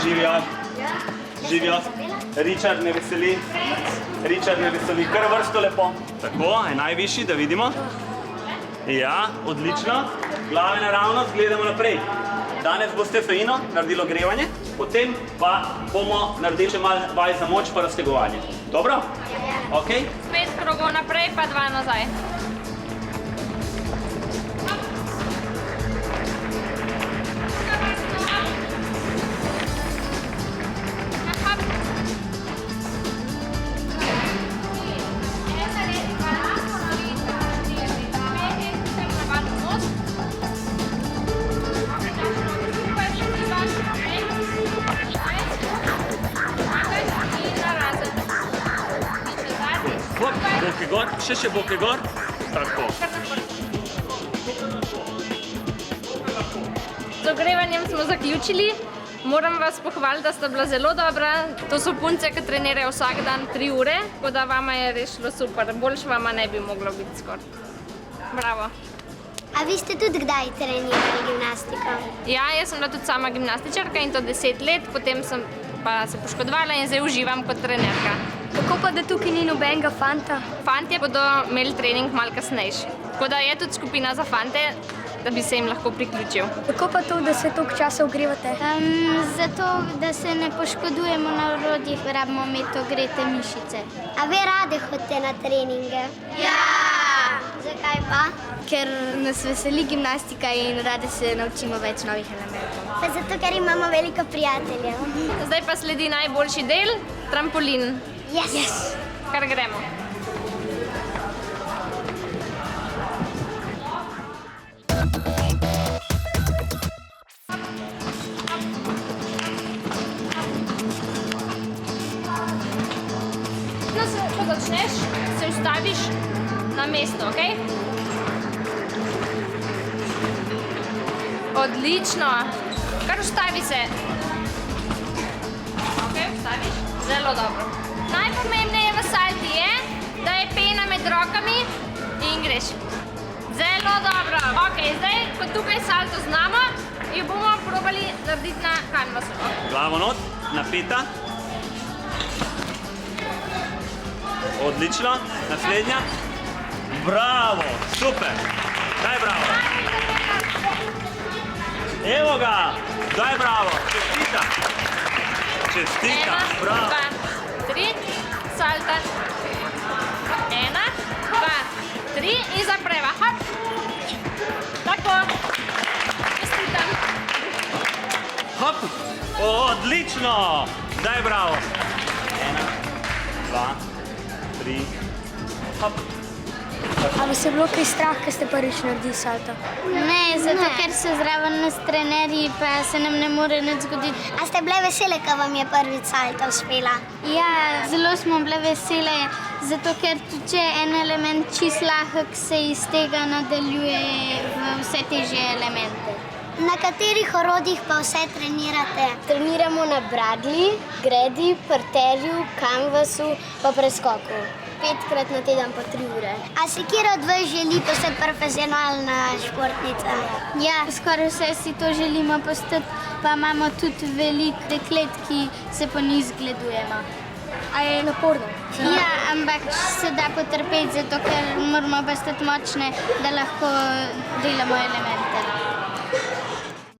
Živijo. Živijo. Richard me veseli. Richard me veseli. Kar vrsto lepo. Tako, najvišji, da vidimo. Ja, odlično. Glave naravnost, gledamo naprej. Danes boste fejno naredili ogrevanje, potem pa bomo naredili še malo vaj za moč pa raztegovanje. Dobro? Ok? 5 krogov naprej, pa 2 nazaj. Boke gor, še boke gor. Tako. Z ogrevanjem smo zaključili. Moram vas pohvaliti, da sta bila zelo dobra. To so punce, ki trenirajo vsak dan 3 ure, tako da vama je res šlo super. Boljše vama ne bi moglo biti skoraj. Bravo. A vi ste tudi kdaj trenirali gimnastiko? Ja, jaz sem bila tudi sama gimnastičarka in to 10 let, potem sem pa se poškodovala in zdaj uživam kot trenerka. Kako pa, da tukaj ni nobenega fanta? Fantje bodo imeli trening malo kasnejši. Tako da je tudi skupina za fante, da bi se jim lahko priključil. Kako pa to, da se toliko časa ogrevate? Zato, da se ne poškodujemo na orodjih, rabimo imeti ogrete mišice. A vi rade hodite na treninge? Ja! Zakaj pa? Ker nas veseli gimnastika in rade se naučimo več novih elementov. Pa zato, ker imamo veliko prijateljev. Zdaj pa sledi najboljši del, trampolin. Yes! Kar gremo. Ko začneš, se ustaviš na mesto, ok? Odlično. Kar ustavi se. Ok, ustaviš. Zelo dobro. Najpomembneje v salti je, da je pena med rokami in greš. Zelo dobro. Ok, zdaj, ko tukaj salto znamo, jo bomo probali narediti na kanvasu. Glavo not, napeta. Odlično. Naslednja. Bravo, super. Daj bravo. Evo ga. Daj bravo. Čestita. Čestita. Bravo. 1, 2, 3. Salta. 1, 2, 3 in zapreva. Hop. Tako. Čestitam. Hop. Odlično. Daj bravo. 1, 2, 3. Hop. A vas je bilo kaj strah, ko ste prvič naredili salto? Ne, zato ker so zraven nas trenerji, pa se nam ne more nič zgoditi. A ste bile vesele, ko vam je prvič salto uspela? Ja, zelo smo bile vesele, zato ker tudi če je en element čisto lahek, se iz tega nadaljuje v vse težje elemente. Na katerih orodjih pa vse trenirate? Treniramo na bradlji, gredi, parterju, kanvasu pa preskoku. 5-krat na teden pa 3 ure. A si kjer od vas želi postati profesionalna športnica? Ja, skoraj vse si to želimo postati, pa imamo tudi veliko deklet, ki se po njih zgledujemo. A je naporno? Ja, ampak se da potrpeti, zato ker moramo postati močne, da lahko delamo elemente.